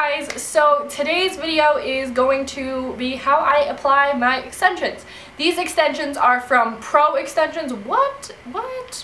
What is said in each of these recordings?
guys, so today's video is going to be how I apply my extensions. These extensions are from Pro Extensions. What? It's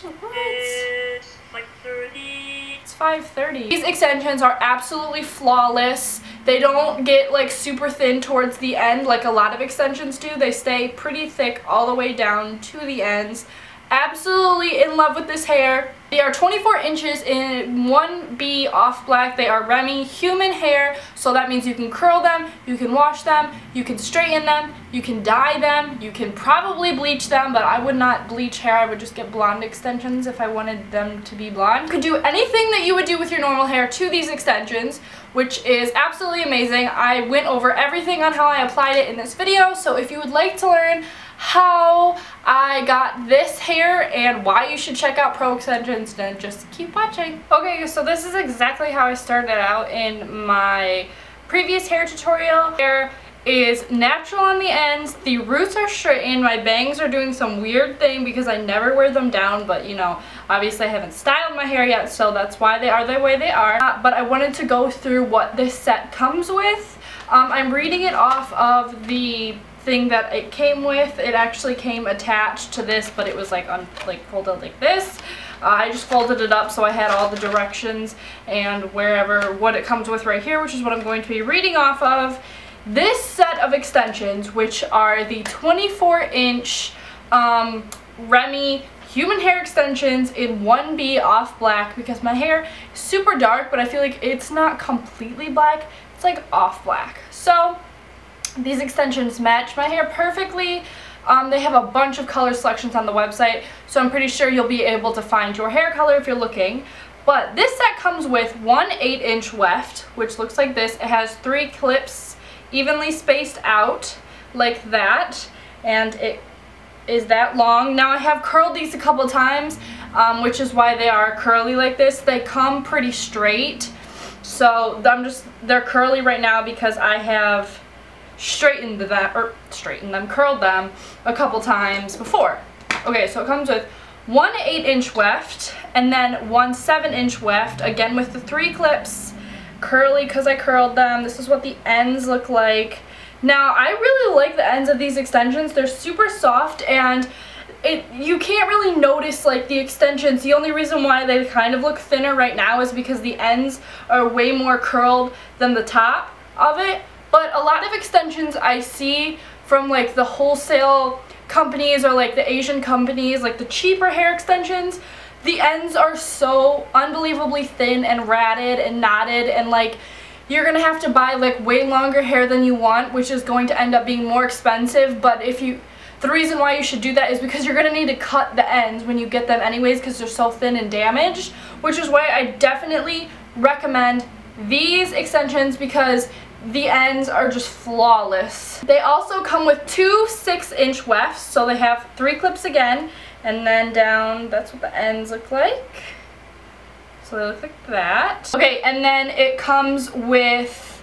5:30. It's 5:30. These extensions are absolutely flawless. They don't get like super thin towards the end like a lot of extensions do. They stay pretty thick all the way down to the ends. Absolutely in love with this hair. They are 24 inches in 1B off black. They are Remy human hair, so that means you can curl them, you can wash them, you can straighten them, you can dye them, you can probably bleach them, but I would not bleach hair. I would just get blonde extensions if I wanted them to be blonde. You could do anything that you would do with your normal hair to these extensions, which is absolutely amazing. I went over everything on how I applied it in this video, so if you would like to learn how I got this hair and why you should check out Pro Extensions, then just keep watching. Okay, so this is exactly how I started out in my previous hair tutorial. Hair is natural on the ends, the roots are straightened, my bangs are doing some weird thing because I never wear them down, but you know, obviously I haven't styled my hair yet, so that's why they are the way they are. But I wanted to go through what this set comes with. I'm reading it off of the thing that it came with. It actually came attached to this, but it was like folded like this. I just folded it up so I had all the directions and what it comes with right here, which is what I'm going to be reading off of. This set of extensions, which are the 24-inch Remy human hair extensions in 1B off black, because my hair is super dark, but I feel like it's not completely black, it's like off black. So these extensions match my hair perfectly. They have a bunch of color selections on the website, so I'm pretty sure you'll be able to find your hair color if you're looking. But this set comes with one 8-inch weft, which looks like this. It has 3 clips evenly spaced out like that, and it is that long. Now I have curled these a couple times, which is why they are curly like this. They come pretty straight, so they're curly right now because I have curled them a couple times before. Okay, so it comes with one 8-inch weft and then one 7-inch weft, again with the 3 clips, curly because I curled them. This is what the ends look like. Now I really like the ends of these extensions. They're super soft, and you can't really notice like the extensions. The only reason why they kind of look thinner right now is because the ends are way more curled than the top of it. But a lot of extensions I see from like the wholesale companies or like the Asian companies, like the cheaper hair extensions, the ends are so unbelievably thin and ratted and knotted, and like you're gonna have to buy like way longer hair than you want, which is going to end up being more expensive. But the reason why you should do that is because you're gonna need to cut the ends when you get them anyways, because they're so thin and damaged, which is why I definitely recommend these extensions, because the ends are just flawless. They also come with 2 6-inch wefts, so they have 3 clips again, and then down, that's what the ends look like. So they look like that. Okay, and then it comes with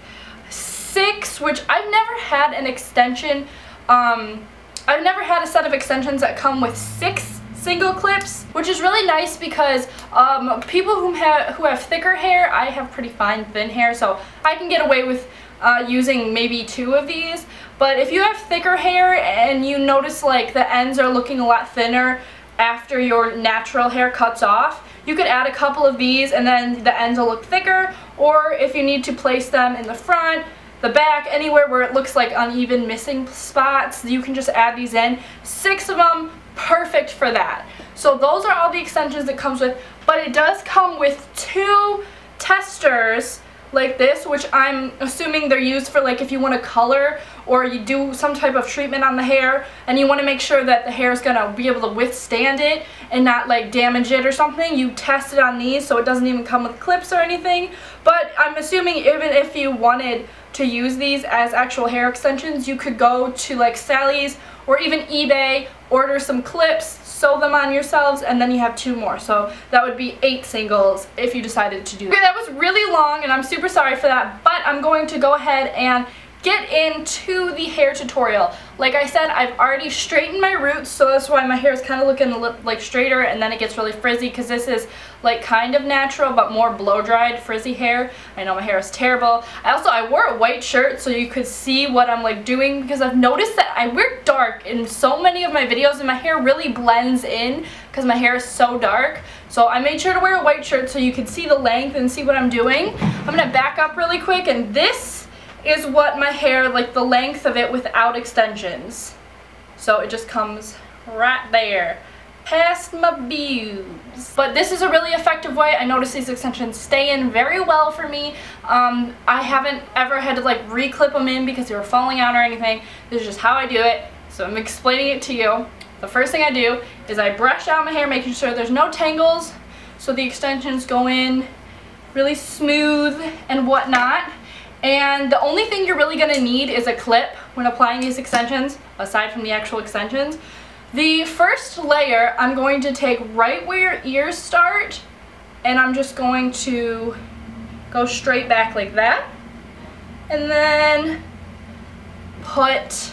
6, which I've never had an extension, I've never had a set of extensions that come with 6 single clips, which is really nice because people who have thicker hair, I have pretty fine thin hair, so I can get away with using maybe 2 of these. But if you have thicker hair and you notice like the ends are looking a lot thinner after your natural hair cuts off, you could add a couple of these and then the ends will look thicker. Or if you need to place them in the front, the back, anywhere where it looks like uneven missing spots, you can just add these in. 6 of them, perfect for that. So those are all the extensions it comes with, but it does come with 2 testers like this, which I'm assuming they're used for like if you want to color or you do some type of treatment on the hair and you want to make sure that the hair is going to be able to withstand it and not like damage it or something. You test it on these, so it doesn't even come with clips or anything. But I'm assuming even if you wanted to use these as actual hair extensions, you could go to like Sally's or even eBay, order some clips, sew them on yourselves, and then you have 2 more. So that would be 8 singles if you decided to do that. Okay, that was really long and I'm super sorry for that, but I'm going to go ahead and get into the hair tutorial. Like I said, I've already straightened my roots, so that's why my hair is kind of looking a little like straighter, and then it gets really frizzy because this is like kind of natural but more blow dried frizzy hair. I know my hair is terrible. I wore a white shirt so you could see what I'm like doing, because I've noticed that I wear dark in so many of my videos and my hair really blends in because my hair is so dark. So I made sure to wear a white shirt so you could see the length and see what I'm doing. I'm gonna back up really quick, and this is what my hair, like the length of it without extensions. So it just comes right there, past my boobs. But this is a really effective way. I notice these extensions stay in very well for me. I haven't ever had to like re-clip them in because they were falling out or anything. This is just how I do it, so I'm explaining it to you. The first thing I do is I brush out my hair, making sure there's no tangles, so the extensions go in really smooth and whatnot. And the only thing you're really going to need is a clip when applying these extensions, aside from the actual extensions. The first layer I'm going to take right where your ears start, and I'm just going to go straight back like that, and then put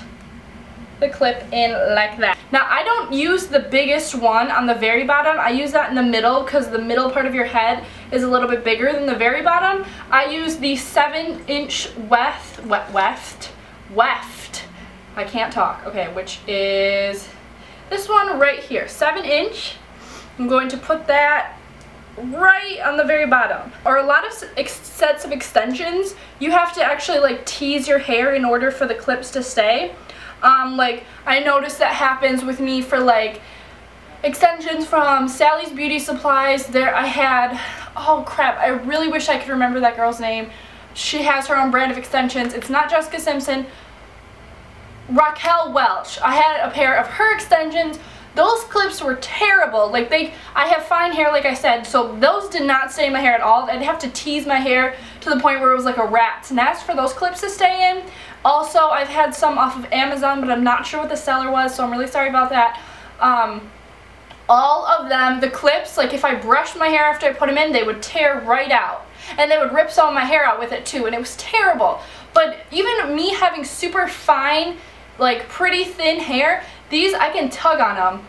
the clip in like that. Now I don't use the biggest one on the very bottom. I use that in the middle because the middle part of your head is a little bit bigger than the very bottom. I use the 7-inch weft. I can't talk. Okay, which is this one right here, 7-inch. I'm going to put that right on the very bottom. Or a lot of sets of extensions, you have to actually like tease your hair in order for the clips to stay. Like I noticed that happens with me for like extensions from Sally's Beauty Supplies. There I had, oh crap, I really wish I could remember that girl's name. She has her own brand of extensions. It's not Jessica Simpson. Raquel Welch. I had a pair of her extensions. Those clips were terrible. Like I have fine hair, like I said, so those did not stay in my hair at all. I'd have to tease my hair to the point where it was like a rat's nest for those clips to stay in. Also, I've had some off of Amazon, but I'm not sure what the seller was, so I'm really sorry about that. All of them, the clips, like if I brushed my hair after I put them in, they would tear right out. And they would rip some of my hair out with it too, and it was terrible. But even me having super fine, like pretty thin hair, these I can tug on them.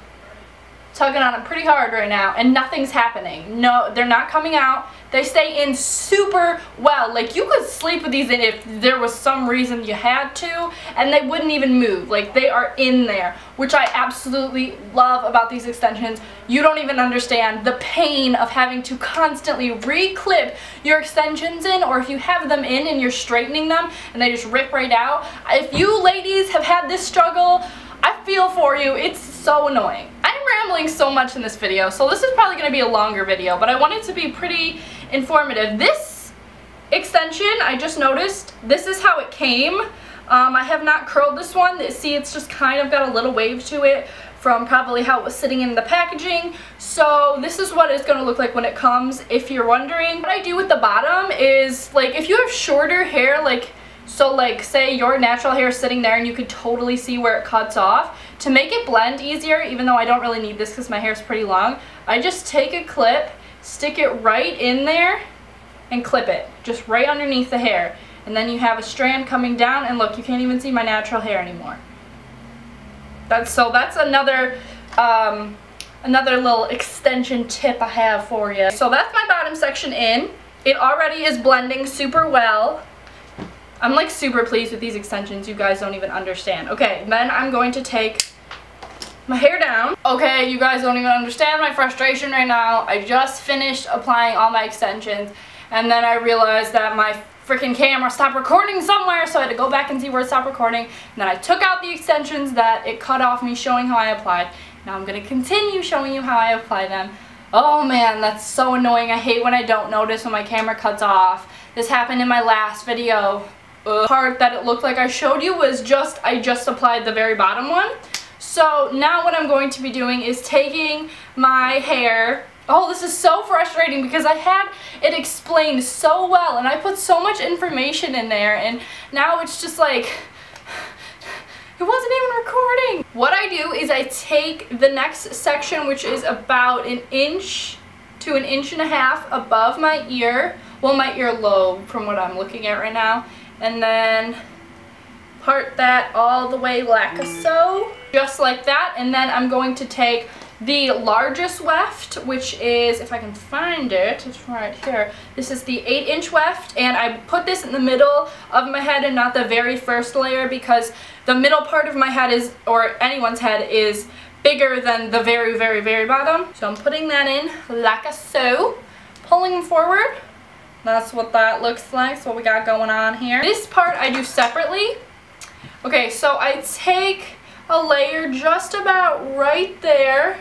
Tugging on them pretty hard right now, and nothing's happening. No, they're not coming out. They stay in super well. Like you could sleep with these in if there was some reason you had to, and they wouldn't even move. Like they are in there, which I absolutely love about these extensions. You don't even understand the pain of having to constantly re-clip your extensions in, or if you have them in and you're straightening them and they just rip right out. If you ladies have had this struggle, I feel for you. It's so annoying. I'm rambling so much in this video, so this is probably going to be a longer video, but I want it to be pretty informative. This extension, I just noticed, this is how it came. I have not curled this one. See, it's just kind of got a little wave to it from probably how it was sitting in the packaging. So this is what it's going to look like when it comes, if you're wondering. What I do with the bottom is, like, if you have shorter hair, like, so like say your natural hair is sitting there and you could totally see where it cuts off, to make it blend easier, even though I don't really need this because my hair is pretty long, I just take a clip, stick it right in there, and clip it just right underneath the hair. And then you have a strand coming down, and look, you can't even see my natural hair anymore. That's another another little extension tip I have for you. So that's my bottom section in. It already is blending super well. I'm like super pleased with these extensions, you guys don't even understand. Okay, then I'm going to take my hair down. Okay, you guys don't even understand my frustration right now. I just finished applying all my extensions, and then I realized that my freaking camera stopped recording somewhere, so I had to go back and see where it stopped recording. And then I took out the extensions that it cut off me showing how I applied. Now I'm going to continue showing you how I apply them. Oh man, that's so annoying. I hate when I don't notice when my camera cuts off. This happened in my last video. The part that it looked like I showed you was I just applied the very bottom one. So now what I'm going to be doing is taking my hair. Oh, this is so frustrating because I had it explained so well and I put so much information in there, and now it's just like it wasn't even recording. What I do is I take the next section, which is about 1 inch to 1.5 inches above my ear, well, my earlobe from what I'm looking at right now, and then part that all the way like so, just like that. And then I'm going to take the largest weft, which is, if I can find it, it's right here. This is the 8-inch weft, and I put this in the middle of my head and not the very first layer because the middle part of my head is, or anyone's head, is bigger than the very, very, very bottom. So I'm putting that in like so, pulling forward. That's what that looks like. So what we got going on here. This part I do separately. Okay, so I take a layer just about right there,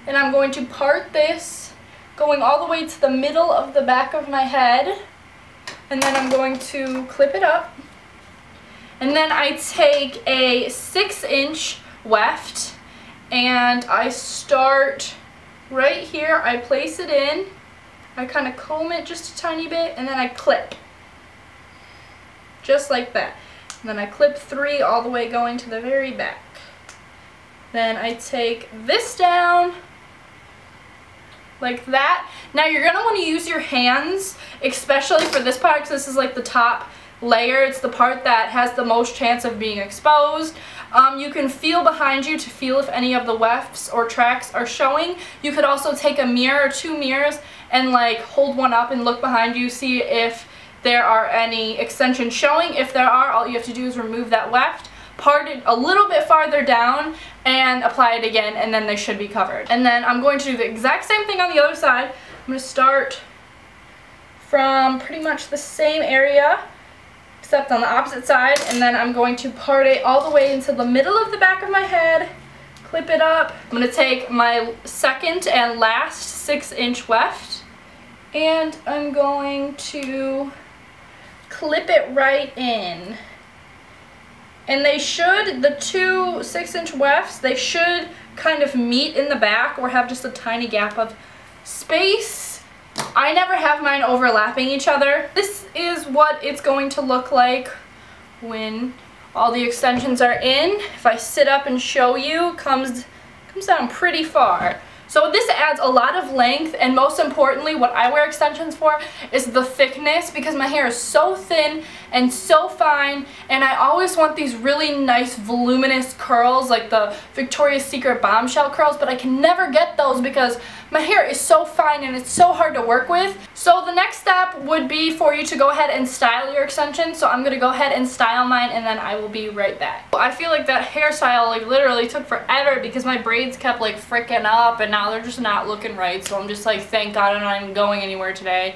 and I'm going to part this, going all the way to the middle of the back of my head, and then I'm going to clip it up. And then I take a 6-inch weft, and I start right here. I place it in, I kind of comb it just a tiny bit, and then I clip, just like that. And then I clip 3 all the way going to the very back. Then I take this down like that. Now you're going to want to use your hands, especially for this part, because this is like the top layer. It's the part that has the most chance of being exposed. You can feel behind you to feel if any of the wefts or tracks are showing. You could also take a mirror or 2 mirrors and like hold one up and look behind you, see if there are any extensions showing. If there are, all you have to do is remove that weft, part it a little bit farther down, and apply it again, and then they should be covered. And then I'm going to do the exact same thing on the other side. I'm going to start from pretty much the same area, except on the opposite side, and then I'm going to part it all the way into the middle of the back of my head, clip it up. I'm going to take my second and last 6-inch weft, and I'm going to clip it right in. And they should, the 2 6-inch wefts, they should kind of meet in the back or have just a tiny gap of space. I never have mine overlapping each other. This is what it's going to look like when all the extensions are in. If I sit up and show you, it comes down pretty far. So this adds a lot of length, and most importantly, what I wear extensions for is the thickness, because my hair is so thin and so fine, and I always want these really nice voluminous curls like the Victoria's Secret bombshell curls, but I can never get those because my hair is so fine and it's so hard to work with. So the next step would be for you to go ahead and style your extensions. So I'm going to go ahead and style mine, and then I will be right back. I feel like that hairstyle like literally took forever because my braids kept like fricking up, and now they're just not looking right. So I'm just like, thank God I'm not even going anywhere today.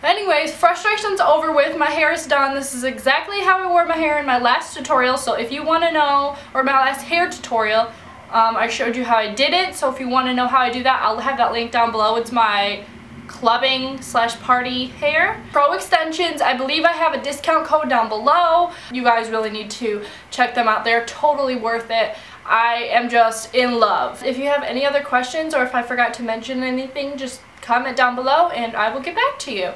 Anyways, frustration's over with. My hair is done. This is exactly how I wore my hair in my last tutorial. So if you want to know, or my last hair tutorial, I showed you how I did it. So if you want to know how I do that, I'll have that link down below. It's my clubbing / party hair. Pro Extensions, I believe I have a discount code down below. You guys really need to check them out. They're totally worth it. I am just in love. If you have any other questions, or if I forgot to mention anything, just comment down below and I will get back to you.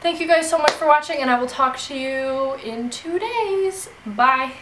Thank you guys so much for watching, and I will talk to you in 2 days. Bye.